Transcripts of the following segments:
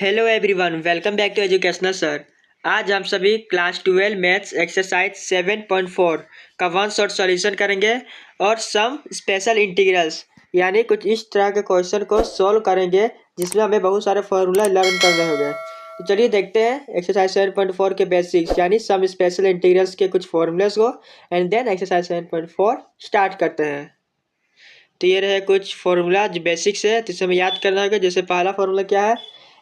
Hello everyone, welcome back to educational sir. आज हम सभी क्लास 12 मैथ्स एक्सरसाइज 7.4 का वन शॉट सॉल्यूशन करेंगे और सम स्पेशल इंटीग्रल्स यानी कुछ इस तरह के क्वेश्चन को सॉल्व करेंगे जिसमें हमें बहुत सारे फॉर्मूला लर्न करने होंगे। तो चलिए देखते हैं एक्सरसाइज 7.4 के बेसिक्स यानी सम स्पेशल इंटीग्रल्स के कुछ फॉर्मूलाज को एंड देन एक्सरसाइज 7.4 स्टार्ट करते हैं। तो ये रहे कुछ फॉर्मूला जो बेसिक्स है जिसे हमें याद करना होगा। जैसे पहला फॉर्मूला क्या है,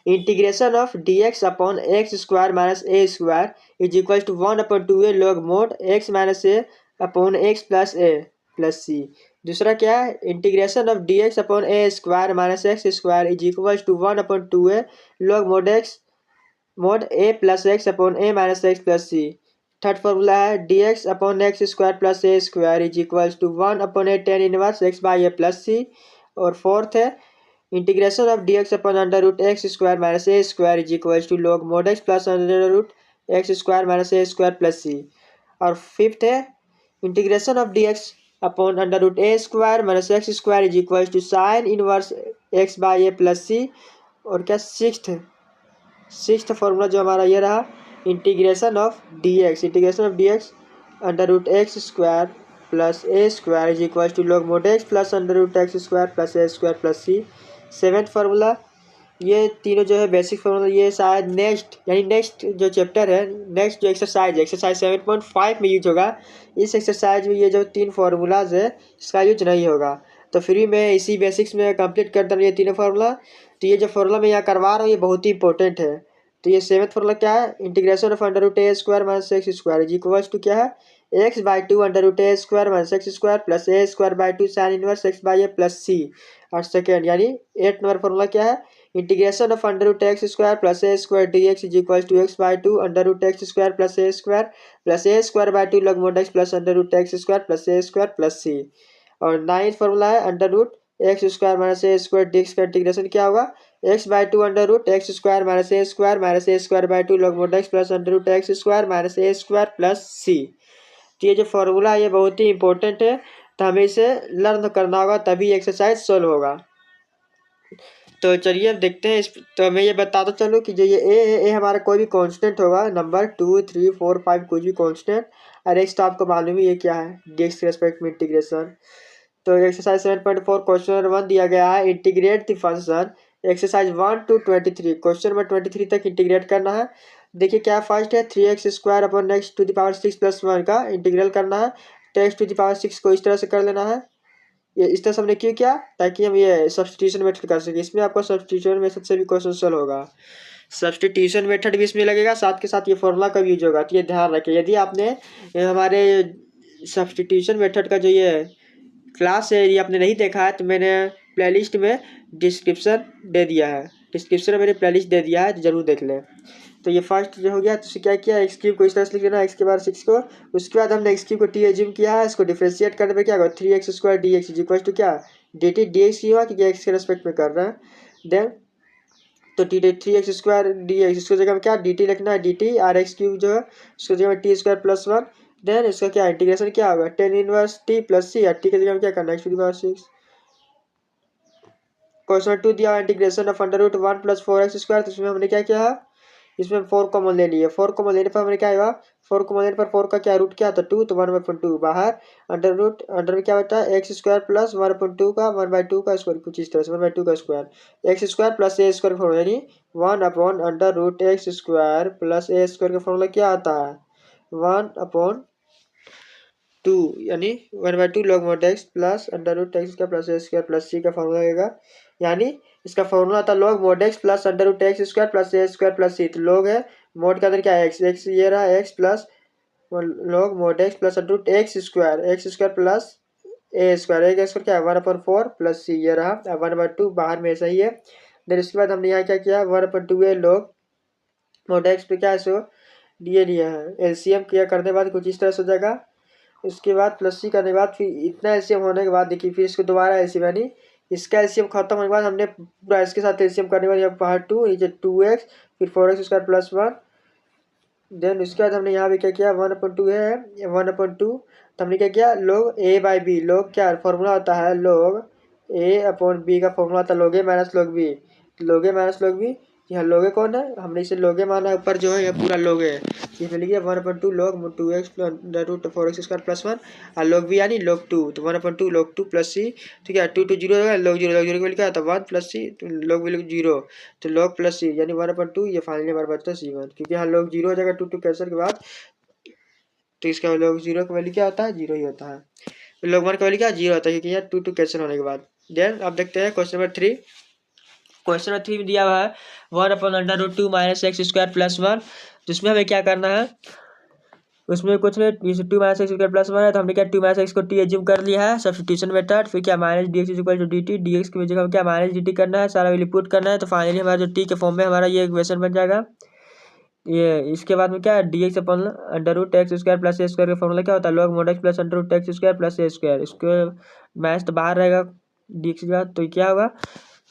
integration of d x upon x square minus a square is equal to 1/2 log mod x minus a upon x plus a plus c. दूसरा क्या है, integration of d x upon a square minus x square is equal to 1/2 log mod x mod a plus x upon a minus x plus c. Third formula है d x upon x square plus a square is equal to 1/a tan inverse x by a plus c. और fourth है integration of d x upon under root x square minus a square is equal to log mod x plus under root x square minus a square plus c. और fifth है integration of d x upon under root a square minus x square is equal to sine inverse x by a plus c. और क्या sixth formula जो हमारा ये रहा, integration of d x under root x square plus a square is equal to log mod x plus under root x square plus a square plus c. Seventh formula, ये तीनों जो है basic formula, ये शायद next जो chapter है, next जो exercise 7.5 में यूज होगा। इस एक्सरसाइज में ये जो तीन फार्मूलाज है इसका यूज नहीं होगा, तो फ्री में इसी बेसिक्स में कंप्लीट कर दूँ ये तीनों फार्मूला। तो ये जो फार्मूला मैं यहाँ करवा रहा हूँ ये बहुत ही इंपॉर्टेंट है। तो ये सेवेंथ फार्मूला क्या है, integration of under root a square minus x square is equals to क्या है, x by two under root a square minus x square plus a square by two sine inverse x by a plus c. और second यानी 8 number formula क्या है, integration of under root x square plus a square d x is equal to x by two under root x square plus a square by two log mod x plus under root x square plus a square plus c. और ninth formula है under root x square minus a square d x का integration क्या होगा, x by two under root x square minus a square by two log mod x plus under root x square minus a square plus c. तो ये जो formula है ये बहुत ही important है, तो हमें इसे लर्न करना होगा तभी एक्सरसाइज सॉल्व होगा। तो चलिए अब देखते हैं तो मैं ये बताता चलूँ कि जो ये ए है, ए हमारा कोई भी कांस्टेंट होगा, नंबर 2 3 4 5 कोई भी कांस्टेंट। और एक्स तो आपको मालूम ही ये क्या है, डी एक्स के रेस्पेक्ट में इंटीग्रेशन। तो एक्सरसाइज 7.4 क्वेश्चन नंबर 1 दिया गया है, integrate the function exercise 1 to 23, question number 23 तक इंटीग्रेट करना है। देखिए क्या फर्स्ट है, 3x square upon x to the power 6 plus 1 का इंटीग्रल करना है। तो एक्स टू द पावर 6 को इस तरह से कर लेना है। ये इस तरह से हमने क्यों किया, ताकि हम ये सब्स्टिट्यूशन मेथड कर सके। इसमें आपको सब्स्टिट्यूशन मेथड से भी क्वेश्चन सॉल्व होगा, सब्स्टिट्यूशन मेथड भी इसमें लगेगा, साथ के साथ ये फॉर्मूला का भी यूज होगा। तो ये ध्यान रखें, यदि आपने हमारे सब्स्टिट्यूशन मेथड का जो ये क्लास है ये आपने नहीं देखा है तो मैंने प्लेलिस्ट में डिस्क्रिप्शन में मैंने प्लेलिस्ट दे दिया है, तो जरूर देख लें। तो ये फर्स्ट जो हो गया, तो क्या किया, एक्स क्यूब को इस तरह से लिख लेना, एक्स के बाद 6 को। उसके बाद हमने एक्स क्यूब को टी एज्यूम किया है, इसको डिफ्रेंशिएट करने पे क्या होगा, 3x square d x is equal to क्या, डी टी डी एक्स हुआ क्योंकि एक्स के रेस्पेक्ट में कर रहे हैं। देन तो T 3x square d x, इसको जगह में क्या डी टी लिखना है, D T R x cube जो है उसको जगह में टी स्क्वायर प्लस 1। देन इसका क्या इंटीग्रेशन क्या होगा, tan inverse t plus c, t की जगह में क्या करना है, x to the power 6। Question 2 दिया integration of under root 1 plus 4x square, तो इसमें हमने क्या किया है, इसमें 4 कॉमन ले लिए। 4 कॉमन लेने पर हमने क्या आएगा, 4 कॉमन लेने पर 4 का क्या रूट क्या था 2, तो 1/2 बाहर, अंडर में क्या बचा है, एक्स स्क्वायर प्लस 1/2 का 1/2 का स्क्वायर, कुछ इस तरह से 1/2 का square x square plus a square formula यानी 1/अंडर root x square plus a square का फॉर्मूला क्या आता है, 1/2 यानी 1/2 log mod x plus under root x का plus a square plus c का फॉर्मूला लगेगा। यानी इसका फॉर्मूला था log mod x plus under root x square plus a square plus c. तो log है, मोड के अंदर क्या है, एक्स ये रहा x plus log mod x plus under root x square plus a square क्या है 1/4 प्लस सी, ये रहा 1/2 बाहर में ऐसा ही है। देन इसके बाद हमने यहाँ क्या किया, 1/2 log मोड एक्स पे क्या सो ये लिया है, एलसीएम किया करने के बाद कुछ इस तरह से हो जाएगा। उसके बाद प्लस सी करने के बाद फिर इतना एलसीएम होने के बाद देखिए फिर इसको दोबारा एलसीएम यानी इसका एलसीएम खत्म होने के बाद हमने पूरा इसके साथ एलसीएम करने के बाद यहाँ बाहर 2 नीचे 2x फिर 4x स्क्वायर प्लस 1। देन उसके बाद हमने यहाँ भी क्या किया, 1/2 है 1/2, तो हमने क्या किया, log a by b, log क्या फॉर्मूला होता है, log a अपॉन बी का फॉर्मूला होता है log a minus log b, log a minus log b यहाँ लोगे कौन है, हमने इसे लोगे माना है, ऊपर जो है ये पूरा लोगे है। इसमें लिखिए 1/2 log 2x under root 4x square plus 1 और log भी यानी log 2, तो 1/2 log 2 प्लस सी, ठीक है 2 0 होगा, log 0 को लिखा है तो 1 प्लस सी, तो log भी 0, तो log प्लस सी यानी 1/2, ये फाइनली हमारे बचता है c1, क्योंकि यहाँ log 0 हो जाएगा 2 कैंसिल के बाद, तो इसका log 0 का वैल्यू क्या होता है, 0 ही होता है। log 1 का वैल्यू क्या 0 होता है, क्योंकि यहाँ 2 कैंसिल होने के बाद। देन अब देखते हैं क्वेश्चन नंबर 3। क्वेश्चन नंबर 3 में दिया हुआ है 1/√2 माइनस एक्स स्क्वायर प्लस 1, जिसमें हमें क्या करना है, उसमें कुछ नहीं, 2 माइनस एक्स स्क्वायर प्लस 1 है, तो हमने क्या 2 माइनस एक्स को टी एज्यूम कर लिया है सब्स्टिट्यूशन मेथड, फिर क्या minus d x equal to d t, d x की जगह क्या माइनस डी टी करना है, सारा वैल्यू पुट करना है, तो फाइनली हमारा जो टी के फॉर्म में हमारा ये इक्वेशन बन जाएगा। ये इसके बाद में क्या है d x upon under root x square plus a square का फॉर्मूला क्या होता है, log mod x plus under root x square plus a square, इसको मैथ तो बाहर रहेगा डी एक्स का, तो क्या होगा,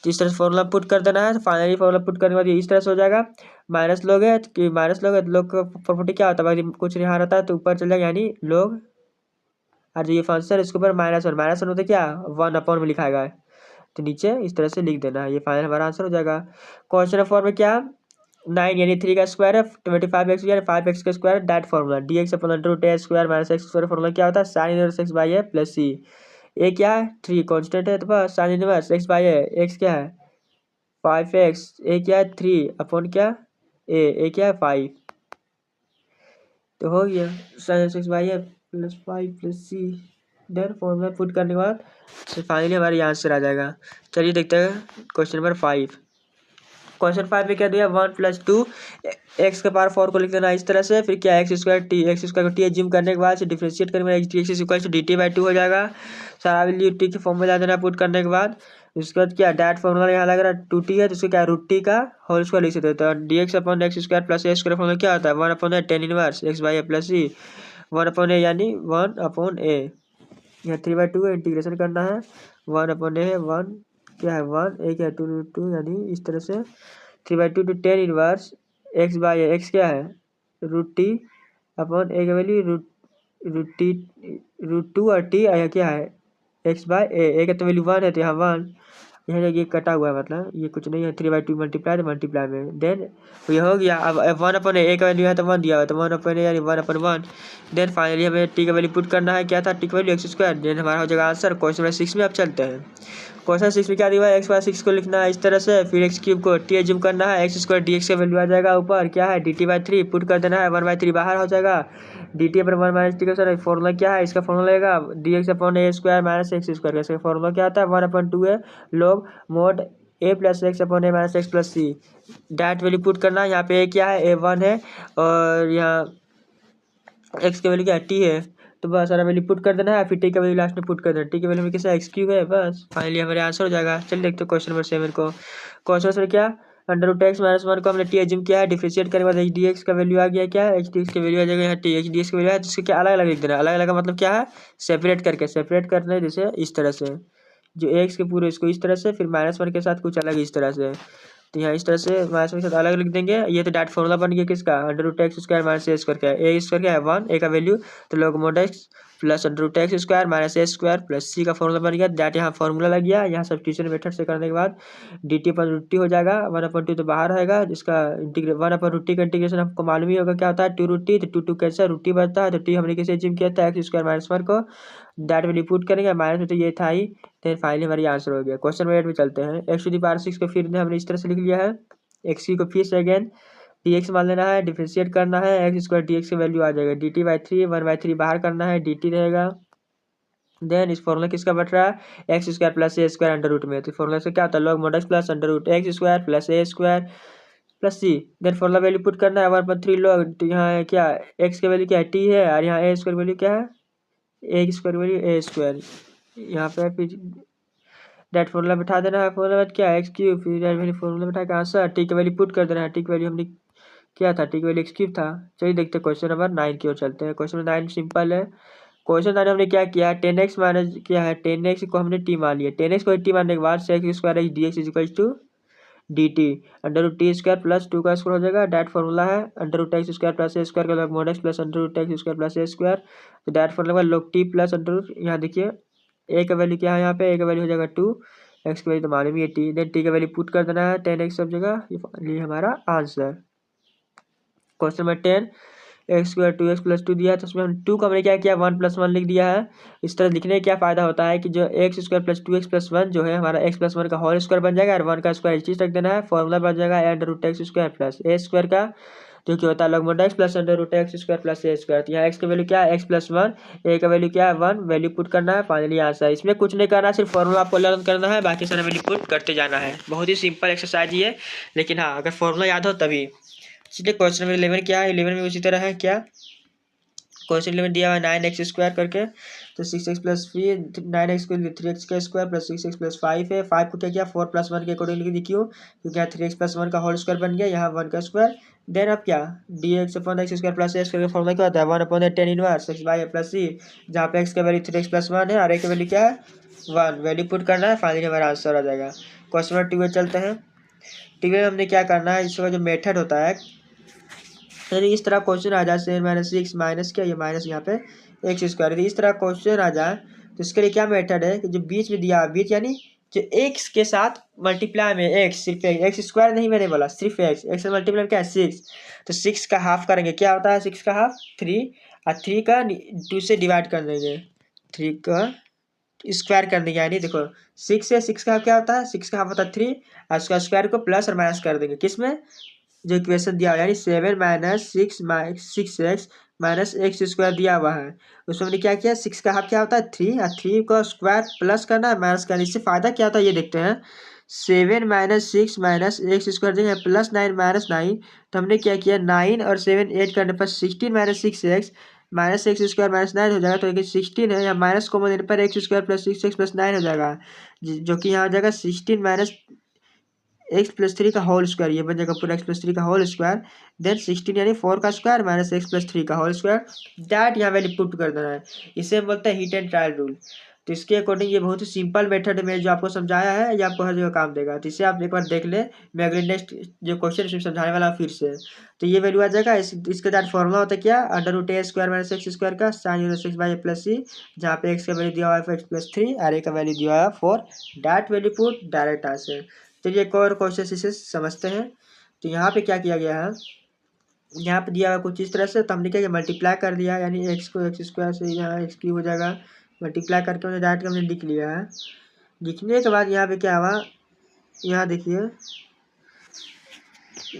तो इस तरह से फॉर्मूला पुट कर देना है, तो फाइनली फॉर्मूला पुट करने के बाद ये इस तरह से हो जाएगा। माइनस लोगे कि माइनस लोगे तो लोग का प्रॉपर्टी क्या होता है, भाई कुछ नहीं रहता है तो ऊपर चल जाएगा, यानी लोग और जो ये फंक्शन इसके ऊपर -1 होता है क्या 1 अपॉन में लिखाएगा, तो नीचे इस तरह से लिख देना है, ये फाइनल हमारा आंसर हो जाएगा। क्वेश्चन 4 में क्या 9 यानी 3 का स्क्वायर है 25x यानी 5x का square, that formula d x upon under root a square minus x square formula क्या होता है sine inverse x by a plus c. A क्या है 3 कॉन्स्टेंट है, तो बस sine inverse x by a, x क्या है 5x, ए क्या है 3 अपॉन क्या ए क्या है 5, तो हो गया sine x by a plus 5 plus c. Then formula put करने के बाद फाइनली हमारे आंसर आ जाएगा। चलिए देखते हैं क्वेश्चन नंबर 5। क्वेश्चन 5 में क्या दिया 1 + 2 एक्स के पावर 4 को लिख देना इस तरह से, फिर क्या एक्स स्क्वायर को टी एज्यूम करने के बाद से डिफरेंशिएट करने x equal to d t by 2 हो जाएगा, सारा वैल्यू टी के फॉर्म में ला देना पुट करने के बाद। उसके बाद क्या डैट फॉर्मूला यहाँ लग रहा है 2t है, तो उसको क्या √t का होल स्क्वायर लिख सकते हैं, d x upon x square plus a square formula क्या होता है 1/a tan inverse x by a plus c, 1/a यानी 1/a, यहाँ 3/2 है इंटीग्रेशन करना है, 1/a 1 क्या है 1 a क्या है 2√2 यानी इस तरह से 3/2 to tan inverse x by x क्या है √t अपॉन ए का वैल्यू √2 और t आया क्या है एक्स बाई ए का तो वैल्यू 1 है, तो यहाँ 1 यहाँ ये कटा हुआ है, मतलब ये कुछ नहीं है 3/2 मल्टीप्लाई तो मल्टीप्लाई में, देन ये हो गया। अब 1/a का वैल्यू है तो 1 दिया हुआ, तो 1/a यानी 1/1, देन फाइनली हमें टी का वैल्यू पुट करना है, क्या था टी का वैल्यू एक्स स्क्वायर, देन हमारा हो जाएगा आंसर। क्वेश्चन नंबर 6 में अब चलते हैं। क्वेश्चन 6 में क्या दिया है x/6 को लिखना है इस तरह से, फिर एक्स क्यूब को टी एज्यूम करना है, एक्स स्क्वायर डी एक्स का वैल्यू आ जाएगा ऊपर क्या है dt/3 पुट कर देना है, 1/3 बाहर हो जाएगा, dt पर 1 माइनस टी का सर फॉर्मूला क्या है, इसका फॉर्मूला लगेगा d x upon a square minus x square, इसका फॉर्मूला क्या आता है 1/2 है log mod a plus x upon a minus x plus c, that value put करना है, यहाँ पे ए क्या है a1 है और यहाँ एक्स का वैल्यू क्या है टी है, तो बस सारा वैल्यू पुट कर देना है, फिर टी का वैल्यू लास्ट में पुट कर देना, टी का वैल्यू में कैसा एक्स क्यूब है, बस फाइनली हमारे आंसर हो जाएगा। चलिए देखते हैं क्वेश्चन नंबर 7 को। क्वेश्चन नंबर क्या √x - 1 को हमने टी एज्यूम किया है, डिफरेंशिएट करने के बाद एच डी एक्स का वैल्यू आ गया, क्या है एच डी एक्स का वैल्यू आ जाएगा यहाँ टी एच डी एक्स का वैल्यू है, जिसके क्या अलग अलग लिख देना, अलग अलग का मतलब क्या है सेपरेट करके, सेपरेट करना है जैसे इस तरह से, जो एक्स के पूरे इसको इस तरह से, फिर -1 के साथ कुछ अलग इस तरह से, तो यहाँ इस तरह से -1 के साथ अलग लिख देंगे। ये तो डैट फॉर्मूला बन गया किसका √x square minus a square, क्या है ए स्क्वायर क्या है 1 ए का वैल्यू, तो log mod x plus √x square minus a square plus c का फॉर्मूला बन गया, डैट यहाँ फॉर्मूला लग गया, यहाँ सब्स्टिट्यूशन मेथड से करने के बाद dt/√t हो जाएगा, 1/2 तो बाहर रहेगा, जिसका 1/√t का इंटीग्रेशन आपको मालूम ही होगा क्या होता है 2√t, तो 2 कैसे √t बचता है, तो t हमने कैसे एज्यूम किया था एक्स स्क्वायर माइनस 1 को, डैट वैल्यू पुट करेंगे, माइनस में तो ये था ही, तो फाइनली हमारी आंसर हो गया। क्वेश्चन नंबर 8 में चलते हैं। x⁻6 को फिर हमने इस तरह से लिख लिया है, एक्स को फिर से अगेन डी एक्स मान लेना है, डिफरेंशिएट करना है, एक्स स्क्वायर डी एक्स की वैल्यू आ जाएगा dt/3 1/3 बाहर करना है, dt रहेगा, देन इस फॉर्मूला किसका बट रहा है x square plus a square under root में, तो फॉर्मूला से क्या होता है log mod x plus under root x square plus a square plus c, then formula value put करना है 1/3 log, तो यहाँ क्या एक्स की वैल्यू क्या है टी है, और यहाँ ए स्क्वायर वैल्यू क्या है ए स्क्वायर वैल्यू ए स्क्वायर, यहाँ पे फिर डेट फॉर्मूला बैठा देना है, फॉर्मूला बाद क्या एक्स क्यूब, फिर डेट वैल्यू फॉर्मूला बैठा के आंसर टी की वैल्यू पुट कर देना है, टी की वैल्यू हमने क्या था टी की वैल्यू एक्स क्यूब था। चलिए देखते हैं क्वेश्चन नंबर 9 की ओर चलते हैं। क्वेश्चन नंबर 9 सिंपल है। क्वेश्चन 9 हमने क्या किया 10x माइनस क्या है 10x को हमने टी मान लिया, 10x को टी मानने के बाद sec square x d x is equal to d t under root t square plus 2 का स्क्वायर हो जाएगा, डैट फॉर्मूला है under root x square plus a square का log mod x plus under root x square plus a square, तो that formula log t plus under root, यहाँ देखिए ए का value क्या है यहाँ पे ए का वैल्यू हो जाएगा 2, एक्स की वैल्यू तो मालूम ही है टी, देन टी का वैल्यू पुट कर देना है 10x सब जगह, ये हमारा answer. Question number 10, x square 2x plus 2 दिया है तो उसमें हम 2 का हमने क्या किया 1 + 1 लिख दिया है। इस तरह लिखने का क्या फायदा होता है कि जो x square plus 2x plus 1 जो है हमारा x प्लस 1 का होल स्क्वायर बन जाएगा और 1 का स्क्वायर इस चीज रख देना है, फॉर्मूला बन जाएगा √x square plus a square का जो कि होता है log x plus √x square plus a square. तो यहाँ x का वैल्यू क्या है x प्लस 1, ए का वैल्यू क्या है 1, वैल्यू पुट करना है, फाइनली आंसर। इसमें कुछ नहीं करना, सिर्फ फॉर्मूला आपको लर्न करना है, बाकी सारा वैल्यू पुट करते जाना है। बहुत ही सिंपल एक्सरसाइज ही है, लेकिन हाँ अगर फॉर्मूला याद हो तभी। इसलिए क्वेश्चन नंबर 11 क्या है, 11 में उसी तरह है क्या, क्वेश्चन 11 दिया हुआ है 9x स्क्वायर करके, तो 6x प्लस 9x को 3x का स्क्वायर प्लस 6x प्लस 5 है, 5 को क्या किया 4 + 1 के अकॉर्डिंग लिख दी, क्यों क्योंकि यहाँ 3x प्लस 1 का होल स्क्वायर बन गया, यहाँ 1 का स्क्वायर। देन अब क्या dx upon x square plus a square का फॉर्मूला क्या होता है 1/tan inverse x by a plus c, जहाँ पे x का वैल्यू 3x प्लस 1 है और a का वैल्यू क्या है 1, वैल्यू पुट करना है, फाइनली हमारा आंसर आ जाएगा। क्वेश्चन नंबर 12 चलते हैं। 12 में हमने क्या करना है, इसका जो मेथड होता है, यानी इस तरह क्वेश्चन आ जाए 7 - 6 माइनस क्या ये माइनस यहाँ पे एक्स स्क्वायर, इस तरह क्वेश्चन आ जाए तो इसके लिए क्या मेथड है कि जो बीच में दिया बीच यानी जो एक्स के साथ मल्टीप्लाई में एक्स, सिर्फ एक्स स्क्वायर नहीं मैंने बोला, सिर्फ एक्स मल्टीप्लाई में क्या है 6, तो 6 का हाफ करेंगे, क्या होता है 6 का हाफ 3, और 3 का 2 से डिवाइड कर देंगे, 3 का स्क्वायर कर देंगे, यानी देखो 6 से 6 का हाफ क्या होता है 6 का हाफ होता है 3, और उसका स्क्वायर को प्लस और माइनस कर देंगे किसमें जो इक्वेशन दिया हुआ है, यानी 7 - 6x माइनस एक्स स्क्वायर दिया हुआ है, उसमें हमने क्या किया 6 का हाफ क्या होता है 3, और 3 का स्क्वायर प्लस करना है माइनस करना, इससे फायदा क्या होता है ये देखते हैं। 7 - 6 माइनस एक्स स्क्वायर देंगे प्लस 9 माइनस 9, तो हमने क्या किया 9 और 7 ऐड करने पर 16 - 6x minus x square minus 9 हो जाएगा, तो ये 16 है, या माइनस कॉमन देने पर x square plus 6x plus 9 हो जाएगा, जो कि यहाँ हो जाएगा 16 माइनस एक्स प्लस 3 का होल स्क्वायर, ये बन जाएगा पूरा एक्स प्लस 3 का होल स्क्वायर, देन 16 यानी 4 का स्क्वायर माइनस एक्स प्लस 3 का होल स्क्वायर, दैट यहाँ वैल्यू पुट कर देना है, इसे हम बोलते हैं हीट एंड ट्रायल रूल। तो इसके अकॉर्डिंग ये बहुत ही सिंपल मेथड है, मैं जो आपको समझाया है ये आपको हर जगह काम देगा, तो इसे आप एक बार देख ले, मैं अगले नेक्स्ट जो क्वेश्चन इसमें समझाने वाला फिर से, तो ये वैल्यू आ जाएगा। इसके साथ फॉर्मूला होता है क्या √a square minus x square का sin 6 by a plus c, जहाँ पे एक्स का वैल्यू दिया हुआ है एक्स प्लस 3 और ए का वैल्यू दिया हुआ है 4, that value put direct answer. चलिए एक और क्वेश्चन इसे समझते हैं। तो यहाँ पे क्या किया गया है, यहाँ पे दिया हुआ कुछ इस तरह से, तो हमने क्या किया मल्टीप्लाई कर दिया, यानी एक्स को एक्स स्क्वायर से यहाँ एक्स क्यूब हो जाएगा, मल्टीप्लाई करके हमने डायरेक्ट हमने लिख लिया है। लिखने के बाद यहाँ पे क्या हुआ, यहाँ देखिए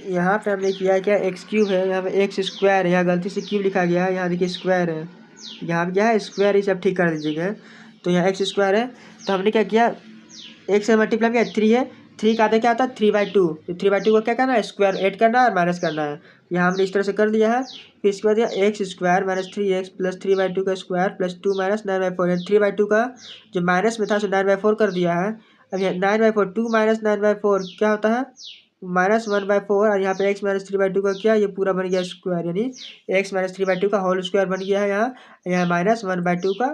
यहाँ पे हमने किया क्या एक्स क्यूब है, यहाँ पे एक्स स्क्वायर है, यहाँ गलती से क्यूब लिखा गया है, यहाँ देखिए स्क्वायर है, यहाँ पे क्या है स्क्वायर, ही सब ठीक कर दीजिएगा। तो यहाँ एक्स स्क्वायर है, तो हमने क्या किया एक से मल्टीप्लाई किया 3 है, 3 का आधा क्या आता है 3/2, तो 3/2 को क्या करना है स्क्वायर ऐड करना है और माइनस करना है, यहाँ हमने इस तरह से कर दिया है। फिर इसके बाद x square minus 3x plus 3/2 का स्क्वायर प्लस 2 माइनस 9/4, 3/2 का जो माइनस में था उसे 9/4 कर दिया है। अब यहाँ 9/4 2 माइनस 9/4 क्या होता है -1/4, और यहाँ पे x माइनस 3/2 का क्या ये पूरा बन गया स्क्वायर, यानी x माइनस 3/2 का होल स्क्वायर बन गया है, यहाँ -1/2 का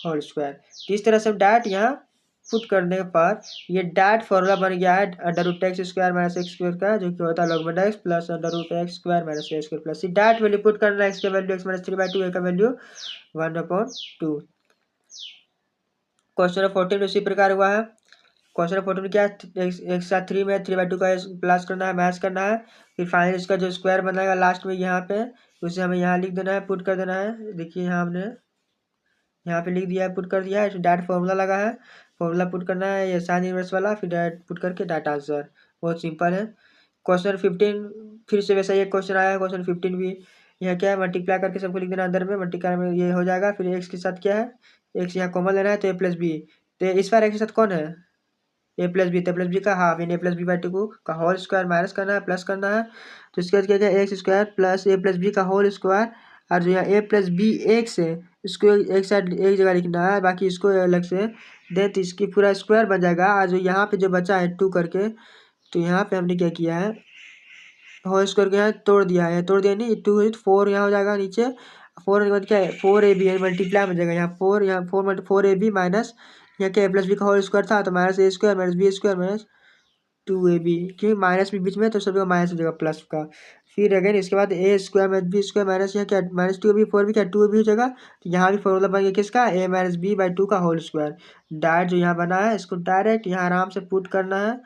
होल स्क्वायर। तो इस तरह से डायरेक्ट यहाँ पुट करने पर ये डायरेक्ट फॉर्मूला बन गया है √x square minus x square का, जो कि होता है log x plus √x square minus a square plus c, direct value put करना है, x का वैल्यू x माइनस 3/2, ए का वैल्यू 1/2। क्वेश्चन 14 उसी प्रकार हुआ है। क्वेश्चन 14 क्या है एक साथ 3 में 3/2 का प्लस करना है मैच करना है, फिर फाइनल इसका जो स्क्वायर बनाएगा लास्ट में यहाँ पे उसे हमें यहाँ लिख देना है पुट कर देना है। देखिए यहाँ हमने यहाँ पे लिख दिया है पुट कर दिया है, डायरेक्ट फॉर्मूला लगा है, फॉर्मूला पुट करना है ये साइन इनवर्स वाला, फिर डायरेक्ट पुट करके डाटा आंसर, बहुत सिंपल है। क्वेश्चन 15 फिर से वैसा ही एक क्वेश्चन आया है, क्वेश्चन 15 भी यहाँ क्या है मल्टीप्लाई करके सबको लिख देना अंदर में, मल्टीप्लाई में ये हो जाएगा, फिर एक्स के साथ क्या है एक्स यहाँ कॉमन लेना है, तो a+b, तो इस बार एक्स के साथ कौन है a+b, तो a+b का हाफ यानी a+b/2 का होल स्क्वायर माइनस करना है प्लस करना है, तो इसके बाद क्या क्या एक्स स्क्वायर प्लस a+b का होल स्क्वायर, और जो यहाँ a+b एक्स है इसको एक साइड एक जगह लिखना है, बाकी इसको अलग से दें, तो इसकी पूरा स्क्वायर बन जाएगा। और जो यहाँ पे जो बचा है 2 करके, तो यहाँ पे हमने क्या किया है होल स्क्वायर के यहाँ तोड़ दिया है, तोड़ दिया नहीं 2 4 यहाँ हो जाएगा नीचे, 4 के बाद क्या है 4ab है मल्टीप्लाई हो जाएगा, यहाँ 4 यहाँ 4ab माइनस यहाँ क्या a+b का होल स्क्वायर था, तो minus a square minus b square minus 2ab, क्योंकि माइनस भी बीच में तो सब जगह माइनस हो जाएगा प्लस का, फिर अगेन इसके बाद a square minus b square minus यहाँ क्या माइनस टू भी 4 भी क्या 2 भी हो जाएगा। तो यहाँ भी फॉर्मूला बन गया किसका ए माइनस बी बाई 2 का होल स्क्वायर। डायरेक्ट जो यहाँ बना है इसको डायरेक्ट यहाँ आराम से पुट करना है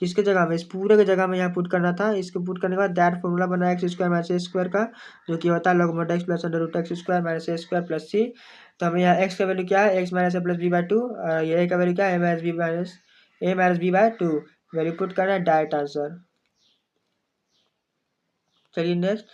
किसके जगह में, इस पूरे के जगह में यहाँ पुट करना था। इसको पुट करने के बाद दैट फॉर्मूला बना x square minus a square का, जो कि होता है log mod x plus under root x square minus a square plus c. तो हमें यहाँ एक्स का वैल्यू क्या है x minus a plus b by 2 और ये ए का वैल्यू क्या है a minus b by 2 value put करना है डायरेक्ट आंसर। चलिए next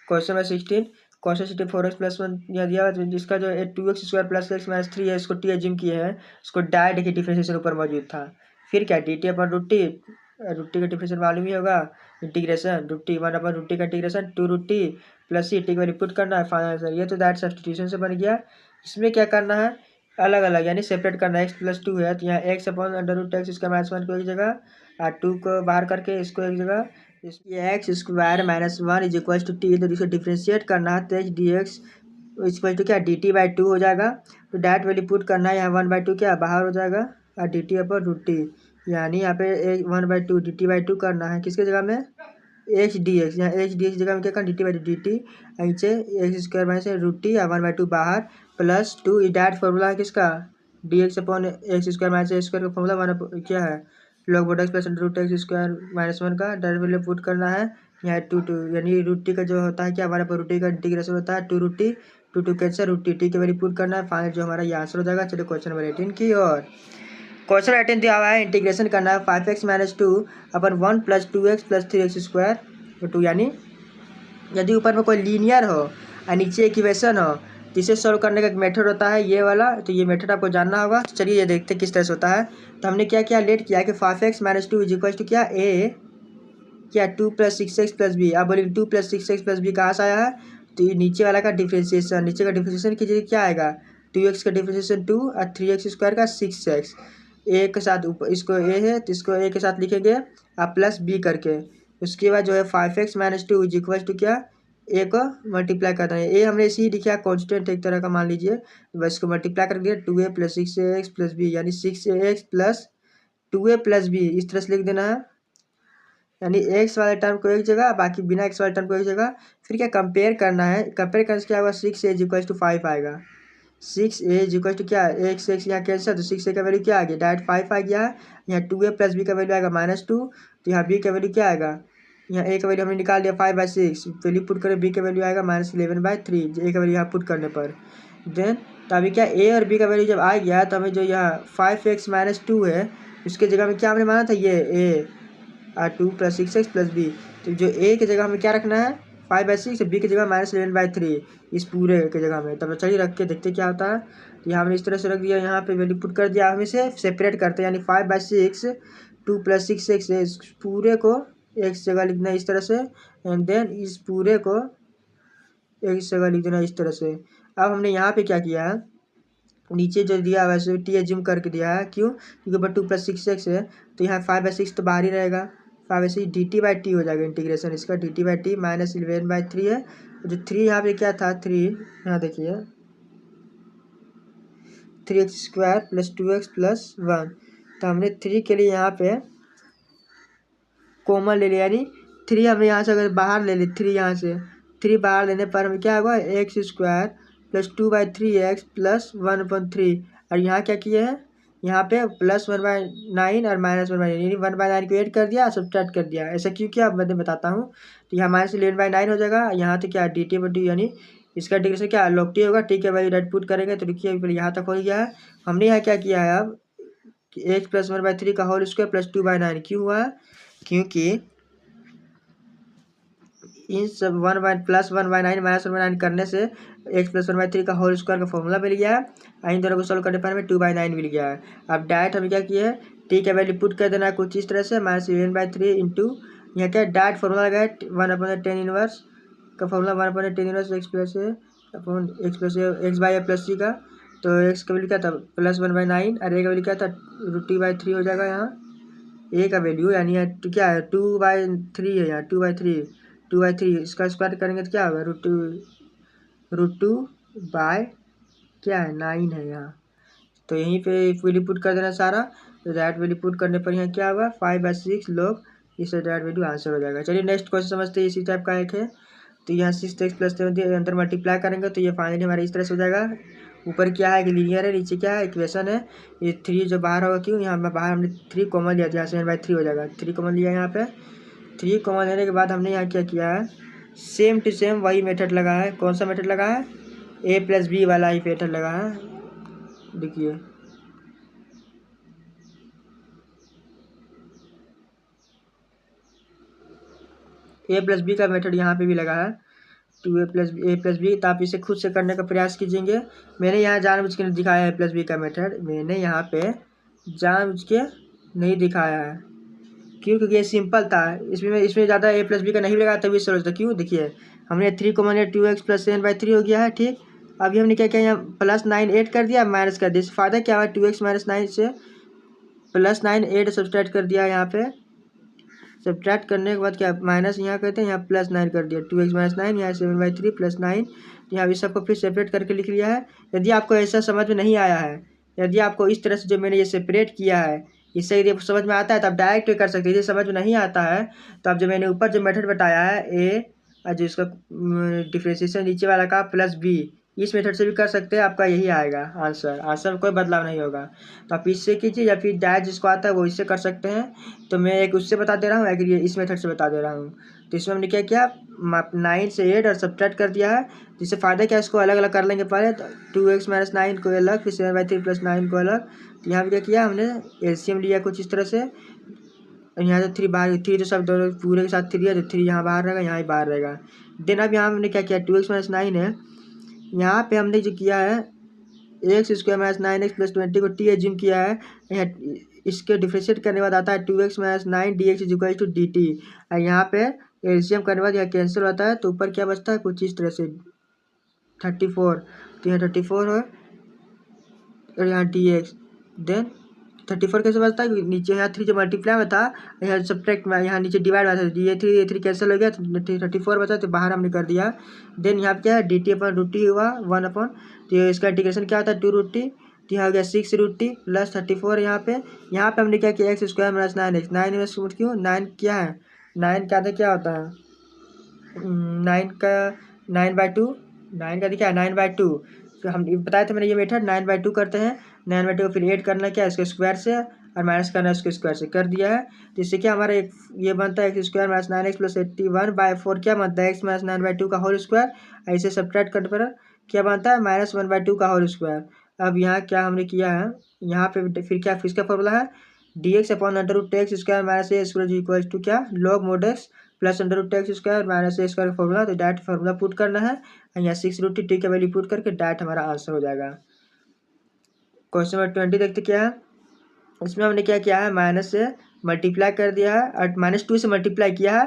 question number 16 question 16 4x plus 1 यहाँ दिया हुआ जिसका जो 2x square plus x minus 3 है इसको टी एज्यूम किए हैं, इसको डायरेक्ट डिफरेंशिएशन ऊपर मौजूद था। फिर क्या d t upon root t का डिफरेंशियल मालूम ही होगा, integration root t 1 upon root t का integration 2 root t plus c t को रिपीट करना है फाइनल आंसर। ये तो डायरेक्ट सब्स्टिट्यूशन से बन गया। इसमें क्या करना है अलग अलग यानी सेपरेट करना है। एक्स प्लस 2 है तो यहाँ x upon under root x इसका माइनस 1 को एक जगह और 2 को बाहर करके इसको एक जगह, ये x square minus 1 is equal to t, तो इसको डिफ्रेंशिएट करना है तो h d x equal to क्या डी टी बाई 2 हो जाएगा। तो डायरेक्ट वैल्यू पुट करना है यहाँ 1/2 क्या बाहर हो जाएगा और d t upon root t, यानी यहाँ पे 1/2 डी टी बाई 2 करना है किसके जगह में एच डी एक्स, यहाँ एच डी एक्स जगह में क्या करना d t by d t नीचे x square minus root t और 1/2 बाहर प्लस 2 डायरेक्ट फॉर्मूला है किसका d x upon x square minus a square का फॉर्मूला वन क्या है log mod x plus root x square minus 1 का direct value put करना है यहाँ 2 यानी रूट टी का जो होता है क्या हमारे पर रूट टी का इंटीग्रेशन होता है 2 root t 2 cancel root t का वैल्यू पुट करना है फाइनल जो हमारा ये आंसर हो जाएगा। चलिए क्वेश्चन नंबर 18 की और क्वेश्चन 18 दिया हुआ है इंटीग्रेशन करना है 5x माइनस 2 अपन 1 plus 2x plus 3x square 2, यानी यदि ऊपर में कोई लीनियर हो और नीचे इक्वेशन हो तो इसे सॉल्व करने का एक मेथड होता है ये वाला, तो ये मेथड आपको जानना होगा। तो चलिए ये देखते हैं किस तरह से होता है। तो हमने क्या किया लेट किया कि 5x minus 2 is equal to क्या ए क्या 2 प्लस 6x प्लस बी। आप बोलिए 2 प्लस 6x प्लस बी कहाँ से आया है, तो ये नीचे वाला का डिफ्रेंशिएशन, नीचे का डिफ्रेंशिएशन कीजिए क्या आएगा 2x का डिफ्रेंशिएशन 2 और 3x स्क्वायर का 6x ए के साथ ऊपर इसको ए है तो इसको ए के साथ लिखेंगे आप प्लस बी करके। उसके बाद जो है 5x minus 2 is equal to क्या ए को मल्टीप्लाई करना है। ए हमने इसी लिखा कॉन्स्टेंट एक तरह का मान लीजिए, बस इसको मल्टीप्लाई कर दिया 2a plus 6x plus B यानी 6x plus 2a plus B इस तरह से लिख देना है, यानी एक्स वाले टर्म को एक जगह बाकी बिना एक्स वाले टर्म को एक जगह। फिर क्या कंपेयर करना है, कंपेयर करने से क्या होगा 6a इज इक्वल टू 5 आएगा 6a इज इक्वल टू क्या एक्स एक्स यहाँ कैंसिल तो 6a का वैल्यू क्या आ गया डायरेक्ट 5 आ गया। यहाँ 2a प्लस बी का वैल्यू आएगा -2, तो यहाँ b का वैल्यू क्या आएगा यहाँ a का वैल्यू हमने निकाल दिया 5/6 वैल्यू पुट करें b का वैल्यू आएगा -11/3 a का वैल्यू यहाँ पुट करने पर। देन तो अभी क्या a और b का वैल्यू जब आ गया तो हमें जो यहाँ 5x माइनस 2 है उसके जगह में क्या हमने माना था ये a और 2 प्लस 6x प्लस बी, तो जो a की जगह हमें क्या रखना है 5/6 b की जगह -11/3 इस पूरे के जगह में। तब चलिए रख के देखते क्या होता है। तो यहाँ हमने इस तरह से रख दिया, यहाँ पे वैल्यू पुट कर दिया, हम इसे सेपरेट करते हैं यानी 5/6 2 प्लस 6x इस पूरे को एक जगह लिखना है इस तरह से एंड देन इस पूरे को एक जगह लिख देना इस तरह से। अब हमने यहाँ पे क्या किया है नीचे जो दिया है वैसे टी एज्यूम करके दिया है, क्यों क्योंकि ऊपर 2 प्लस 6x है तो यहाँ 5/6 तो बाहर ही रहेगा 5/6 डी टी बाई टी हो जाएगा इंटीग्रेशन इसका डी टी बाई टी -11/3 है। जो 3 यहाँ पे क्या था 3 यहाँ देखिए 3x square plus 2x plus 1, तो हमने 3 के लिए यहाँ पे कॉमन ले लिया यानी 3 हमें यहाँ से अगर बाहर ले ली 3 यहाँ से 3 बाहर लेने पर हमें क्या होगा x square plus 2/3x plus 1/3 और यहाँ क्या किए हैं यहाँ पे +1/9 और -1/9 यानी 1/9 को ऐड कर दिया सब्ट्रैक्ट कर दिया। ऐसा क्यों किया मैं बताता हूँ। तो यहाँ -11/9 हो जाएगा, यहाँ तो क्या डी टी बटी यानी इसका इंटीग्रेशन क्या लॉग टी होगा, टी के वैल्यू डायरेक्ट पुट करेंगे तो देखिए पहले यहाँ तक हो गया है। हमने यहाँ क्या किया है अब कि x प्लस 1/3 का होल स्क्वायर प्लस 2/9 क्यों हुआ है क्योंकि इन सब 1/9 -1/9 करने से x प्लस 1/3 का होल स्क्वायर का फॉर्मूला मिल गया है। इन दोनों को सॉल्व करने पर हमें 2/9 मिल गया है। अब डायरेक्ट हमें क्या किया है टी का वैल्यू पुट कर देना है कुछ इस तरह से -11/3 इंटू यहाँ क्या डायरेक्ट फॉर्मूला लगा है 1/10 इनवर्स का formula 1/10 inverse x plus x by a plus c का, तो x का वैल्यू क्या था +1/9 और a का वैल्यू क्या था √2/3 हो जाएगा। यहाँ a का वैल्यू यानी क्या है 2/3 है, यहाँ 2/3 इसका स्क्वायर करेंगे तो क्या होगा √2 क्या है 9 है यहाँ, तो यहीं पे वैल्यू पुट कर देना सारा। तो दैट वैल्यू पुट करने पर यहाँ क्या होगा 5/6 log इससे डायरेक्ट वैल्यू आंसर हो जाएगा। चलिए नेक्स्ट क्वेश्चन समझते हैं, इसी टाइप का एक है। तो यहाँ 6x + 7 अंदर मल्टीप्लाई करेंगे तो ये फाइनली हमारा इस तरह से हो जाएगा। ऊपर क्या है कि लीनियर है, नीचे क्या है इक्वेशन है। ये 3 जो बाहर होगा, क्यों यहाँ बाहर हमने 3 कॉमन लिया था, यहाँ 7/3 हो जाएगा। 3 कॉमन लिया यहाँ पे। 3 कॉमन लेने के बाद हमने यहाँ क्या किया है, सेम टू सेम वही मेथड लगा है। कौन सा मेथड लगा है, a + b वाला ही मेथड लगा है। देखिए a + b का मेथड यहाँ पे भी लगा है, 2a + b। तो आप इसे खुद से करने का प्रयास कीजिएंगे। मैंने यहाँ जानबूझ के नहीं दिखाया है a + b का मेथड, मैंने यहाँ पे जानबूझ के नहीं दिखाया है। क्यों, क्योंकि ये सिंपल था। इसमें ज़्यादा a + b का नहीं लगा तभी सरल था। क्यों, देखिए हमने 3 कॉमन लिया, 2x + 7/3 हो गया है। ठीक, अभी हमने क्या किया, यहाँ +9 ऐड कर दिया, माइनस कर दिया। फ़ायदा क्या हुआ, 2x - 9 से +9 ऐड सब्सट्रैक्ट कर दिया। यहाँ पे सब्ट्रैक्ट करने के बाद क्या, माइनस यहाँ करते हैं, यहाँ +9 कर दिया। 2x - 9, यहाँ 7/3 +9, यहाँ भी सबको फिर सेपरेट करके लिख लिया है। यदि आपको ऐसा समझ में नहीं आया है, यदि आपको इस तरह से जो मैंने ये सेपरेट किया है, इससे यदि समझ में आता है तो आप डायरेक्ट कर सकते हैं। यदि समझ में नहीं आता है तो आप जो मैंने ऊपर जो मेथड बताया है ए, और जो इसका डिफ्रेंशिएशन नीचे वाला का +b, इस मेथड से भी कर सकते हैं। आपका यही आएगा आंसर, आंसर में कोई बदलाव नहीं होगा। तो आप इससे कीजिए, या फिर डायरेक्ट जिसको आता है वो इससे कर सकते हैं। तो मैं एक उससे बता दे रहा हूँ, एक ये इस मेथड से बता दे रहा हूँ। तो इसमें हमने क्या किया, 9 से 8 और सब्ट्रैक्ट कर दिया है। जिससे फ़ायदा क्या, इसको अलग अलग कर लेंगे पहले। तो 2x - 9 को अलग, फिर 7/3 + 9 को अलग। तो यहाँ पर क्या किया हमने, एलसीएम लिया कुछ इस तरह से। यहाँ से 3 बाहर, 3 तो सब दोनों पूरे के साथ 3 है, तो 3 यहाँ बाहर रहेगा, यहाँ ही बाहर रहेगा। देन अब यहाँ हमने क्या किया, 2x - 9 है, यहाँ पे हमने जो किया है x² - 9x + 20 को t एज्यूम किया है। यहाँ इसके डिफ्रेंशिएट करने के बाद आता है 2x - 9 dx = dt। और यहाँ पे एलसीएम करने के बाद यह कैंसिल होता है, तो ऊपर क्या बचता है, कुछ इस तरह से 34। तो यहाँ 34 है और यहाँ dx। देन 34 कैसे बचता है, नीचे यहाँ 3 जो मल्टीप्लाई में था, यहाँ सब्ट्रैक्ट में, यहाँ नीचे डिवाइड में था। ये 3 कैंसिल हो गया, तो 34 बचा, तो बाहर हमने कर दिया। देन यहाँ क्या है, dt/√t हुआ 1/। तो इसका इंटीग्रेशन क्या होता है, 2√t। तो यहाँ हो गया 6√t + 34। यहाँ पे हमने क्या किया, x² - 9x। 9 में क्यों, 9 क्या है, 9 का आधा क्या होता है, 9 का 9/2, 9 का देखिए 9/2। तो हम बताए थे मैंने ये मेथड 9/2 करते हैं। 9/2 को फिर ऐड करना क्या, इसके स्क्वायर से, और माइनस करना इसके स्क्वायर से, कर दिया है। तो इससे क्या हमारा एक ये बनता है, x² - 9x + 81/4 क्या बनता है, x - 9/2 का होल स्क्वायर। ऐसे सब्ट्रैक्ट करने पर क्या बनता है, -1/2 का होल स्क्वायर। अब यहाँ क्या हमने किया है, यहाँ पे फिर क्या, फिर इसका फॉर्मूला है dx/√x² - a² = क्या, log mod x + √x² - a² का फॉर्मूला। तो डायरेक्ट फॉर्मूला पुट करना है, यहाँ 6√t t का वैल्यू पुट करके डायरेक्ट हमारा आंसर हो जाएगा। क्वेश्चन नंबर 20 देखते क्या है। इसमें हमने क्या किया है, माइनस से मल्टीप्लाई कर दिया है, और -2 से मल्टीप्लाई किया है,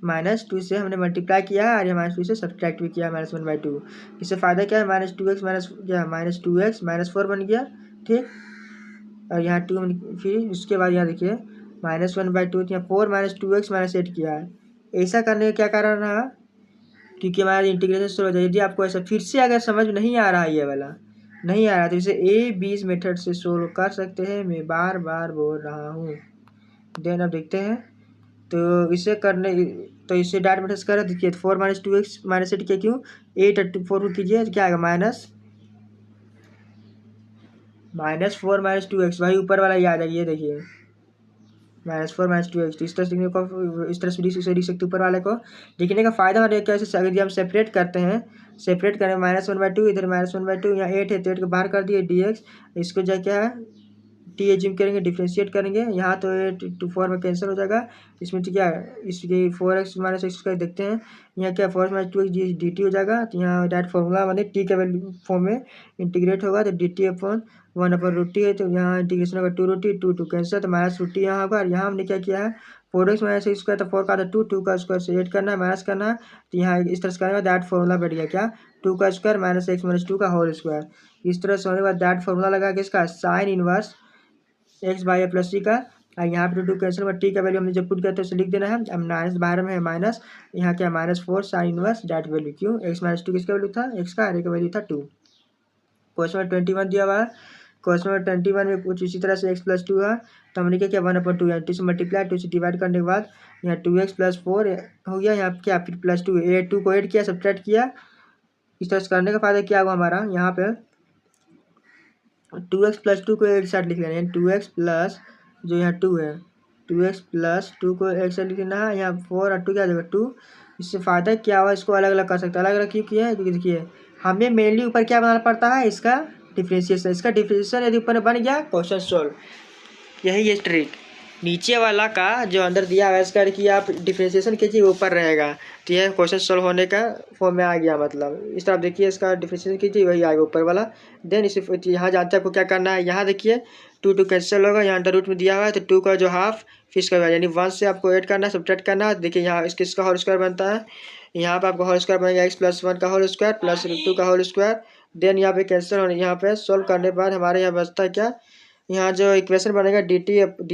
-2 से हमने मल्टीप्लाई किया है, और यहाँ -2 से सब्ट्रैक्ट भी किया है, -1/2। इससे फ़ायदा क्या है, -2x -4 बन गया। ठीक, और यहाँ 2, फिर इसके बाद यहाँ देखिए -1/2, यहाँ 4 - 2x - 8 किया है। ऐसा करने का क्या कारण रहा, क्योंकि हमारा इंटीग्रेशन शुरू हो जाए। यदि आपको ऐसा फिर से अगर समझ में नहीं आ रहा है, ये वाला नहीं आ रहा, तो इसे A20 मेथड से सोल्व कर सकते हैं। मैं बार बार बोल रहा हूँ। देन अब देखते हैं, तो इसे करने, तो इसे डायरेक्ट मेथड से करें। देखिए 4 - 2x - 8 किया, क्यों 8 और 4 को कीजिए, तो क्या आएगा, -4 - 2x, भाई ऊपर वाला ही आ जाएगा। ये देखिए -4 - 2x। तो इस तरह से लिखने को, इस तरह से लिख सकते ऊपर वाले को। लिखने का फायदा हमारे कैसे, अगर हम सेपरेट करते हैं, सेपरेट करें -1/2, इधर -1/2, यहाँ 8 है, तो 8 को बाहर कर दिए dx। इसको जो क्या है, टी एज्यूम करेंगे, डिफ्रेंशिएट करेंगे, यहाँ तो 8 to 4 में कैंसिल हो जाएगा। इसमें तो क्या है, इसकी 4x - x का देखते हैं, यहाँ क्या 4 - 2x dt हो जाएगा। तो यहाँ डायरेक्ट फॉर्मूला बने, टी के वैल्यू फॉर्म में इंटीग्रेट होगा, तो dt/1/√t है। तो यहाँ इंटीग्रेशन होगा 2√t, 2 कैंसिल, तो -√t यहाँ होगा। और यहाँ हमने क्या किया है, 4x - x², तो 4 का था 2 का स्क्वायर से 8 करना है, माइनस करना है। तो यहाँ इस तरह से करने के बाद डायरेक्ट फॉर्मूला बैठ गया, क्या 2 का स्क्वायर -x - 2 का होल स्क्वायर। इस तरह से होने के बाद डायरेक्ट फॉर्मूला लगा के इसका साइन इनवर्स x/a + c का। यहाँ पे 2 कैंसिल हुआ, टी का वैल्यू हमने जब पुट किया था उसे लिख देना है। अब माइनस बाहर में है माइनस, यहाँ क्या -4 साइन इनवर्स डायरेक्ट वैल्यू, क्यों x - 2 किसका वैल्यू था, x का, और a का वैल्यू था 2। क्वेश्चन नंबर 21 दिया हुआ है। क्वेश्चन नंबर 21 में कुछ इसी तरह से x प्लस 2 है, तो हमने क्या किया 1/2 यानी 2 से मल्टीप्लाई 2 से डिवाइड करने के बाद यहाँ 2x प्लस 4 हो गया, यहाँ क्या फिर प्लस 2 2 को ऐड किया सब्ट्रैक्ट किया। इस तरह से करने का फायदा क्या हुआ हमारा, यहाँ पे 2x प्लस 2 को एक साइड लिख लेना है, 2x प्लस जो यहाँ 2 है 2x प्लस 2 को एक साइड लिखना है, यहाँ 4 और 2 क्या देगा 2। इससे फ़ायदा क्या हुआ, इसको अलग अलग कर सकते हैं। अलग अलग क्यों किया है, क्योंकि देखिए हमें मेनली ऊपर क्या बनाना पड़ता है, इसका डिफ्रेंशिएशन। इसका डिफ्रेंशिएशन यदि ऊपर बन गया क्वेश्चन सॉल्व। यही है ट्रिक। नीचे वाला का जो अंदर दिया हुआ है इसका कि आप डिफ्रेंशिएशन कीजिए ऊपर रहेगा, तो यह क्वेश्चन सॉल्व होने का फॉर्म में आ गया। मतलब इस तरह देखिए इसका डिफ्रेंशिएशन कीजिए वही आएगा ऊपर वाला। देन इसे यहाँ जानते हैं आपको क्या करना है, यहाँ देखिए 2 कैंसिल होगा, यहाँ अंडर रूट में दिया हुआ है तो 2 का जो हाफ फिर इसका यानी 1 से आपको ऐड करना है सब्ट्रैक्ट करना है। देखिए यहाँ इसका होल स्क्वायर बनता है, यहाँ पर आपको होल स्क्वायर बनेगा x प्लस 1 का होल स्क्वायर प्लस 2 का होल स्क्वायर। देन यहाँ पे कैंसिल होने, यहाँ पे सोल्व करने के बाद हमारे यहाँ बचता है क्या, यहाँ जो इक्वेशन बनेगा d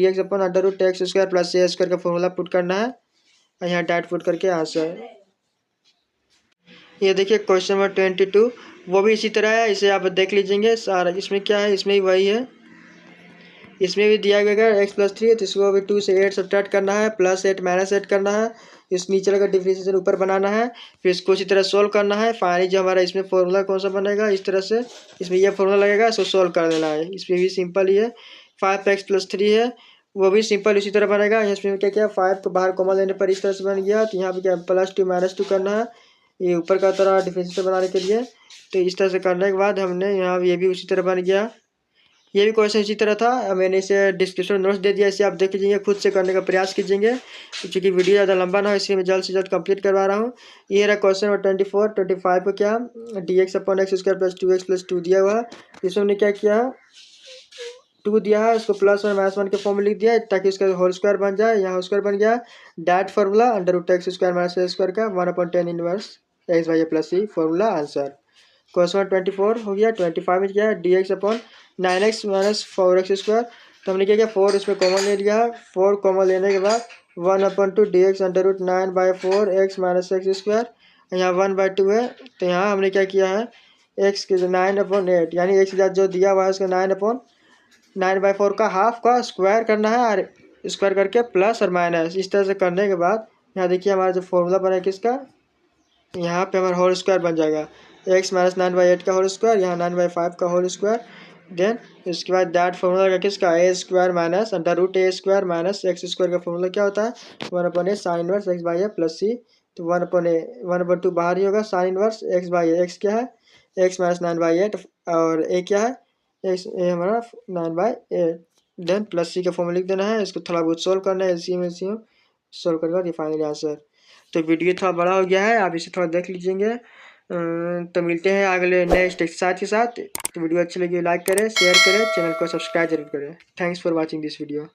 x upon under root x square plus a square का फॉर्मूला पुट करना है, और यहाँ डाट पुट करके आंसर। ये देखिए क्वेश्चन नंबर 22 वो भी इसी तरह है, इसे आप देख लीजिएंगे सारा। इसमें क्या है, इसमें भी वही है, इसमें भी दिया गया है x प्लस 3 है तो इसको भी 2 से 8 सब्ट्रैक्ट करना है, प्लस 8 माइनस 8 करना है, इस नीचे का डिफरेंशिएशन ऊपर बनाना है, फिर इसको इसी तरह सोल्व करना है। फाइनली जो हमारा इसमें फॉर्मूला कौन सा बनेगा, इस तरह से इसमें यह फॉर्मूला लगेगा, इसको सोल्व कर देना है। इसमें भी सिंपल ही है, 5x प्लस 3 है वो भी सिंपल इसी तरह बनेगा। इसमें क्या क्या 5 को बाहर कॉमन लेने पर इस तरह से बन गया, तो यहाँ पे क्या प्लस 2 माइनस 2 करना है ये ऊपर का तरह डिफरेंशिएशन बनाने के लिए। तो इस तरह से करने के बाद हमने यहाँ ये भी उसी तरह बन गया। ये भी क्वेश्चन इसी तरह था, मैंने इसे डिस्क्रिप्शन में नोट्स दे दिया, इसे आप देख लीजिए, खुद से करने का प्रयास कीजिएगा क्योंकि वीडियो ज़्यादा लंबा ना हो इसलिए मैं जल्द से जल्द कंप्लीट करवा रहा हूँ। ये रहा क्वेश्चन नंबर 25 को क्या dx upon x square plus 2x plus 2 दिया हुआ है। इसमें हमने क्या किया 2 दिया है उसको प्लस 1 माइनस 1 के फॉर्म में लिख दिया ताकि उसका होल स्क्वायर बन जाए, यहाँ होल स्क्वायर बन गया। That formula under root x square minus a square का 1/10 inverse x by a plus c formula answer. Question 24 हो गया। 25 में क्या है dx upon 9x minus 4x square, तो हमने क्या किया 4 इसमें कॉमन ले लिया, 4 कॉमन लेने के बाद 1/2 dx under root 9/4 x minus x square, यहाँ 1/2 है तो यहाँ हमने क्या किया है x के 9/8 यानी x जो दिया हुआ है उसका 9/4 का हाफ का स्क्वायर करना है और स्क्वायर करके प्लस और माइनस इस तरह से करने के बाद यहाँ देखिए हमारा जो फॉर्मूला बना है किसका, यहाँ पे हमारा होल स्क्वायर बन जाएगा x माइनस 9/8 का होल स्क्वायर, यहाँ 9/5 का होल स्क्वायर। देन इसके बाद दैट फॉर्मूला का किसका a square minus under root a square minus x square का फॉर्मूला क्या होता है 1/a sine inverse x by a plus c. तो 1/2 बाहर ही होगा, sine inverse x by a, x क्या है x माइनस 9/8 और ए क्या है एक्स, ए हमारा 9/8। देन प्लस सी का फॉर्मूला लिख देना है, इसको थोड़ा बहुत सोल्व करना है, एलसीएम सोल्व करने के बाद ये फाइनल आंसर। तो वीडियो थोड़ा बड़ा हो गया है, आप इसे थोड़ा देख लीजिएंगे। तो मिलते हैं अगले नेक्स्ट एक्सरसाइज के साथ। तो वीडियो अच्छी लगी लाइक करें, शेयर करें, चैनल को सब्सक्राइब जरूर करें। Thanks for watching this video.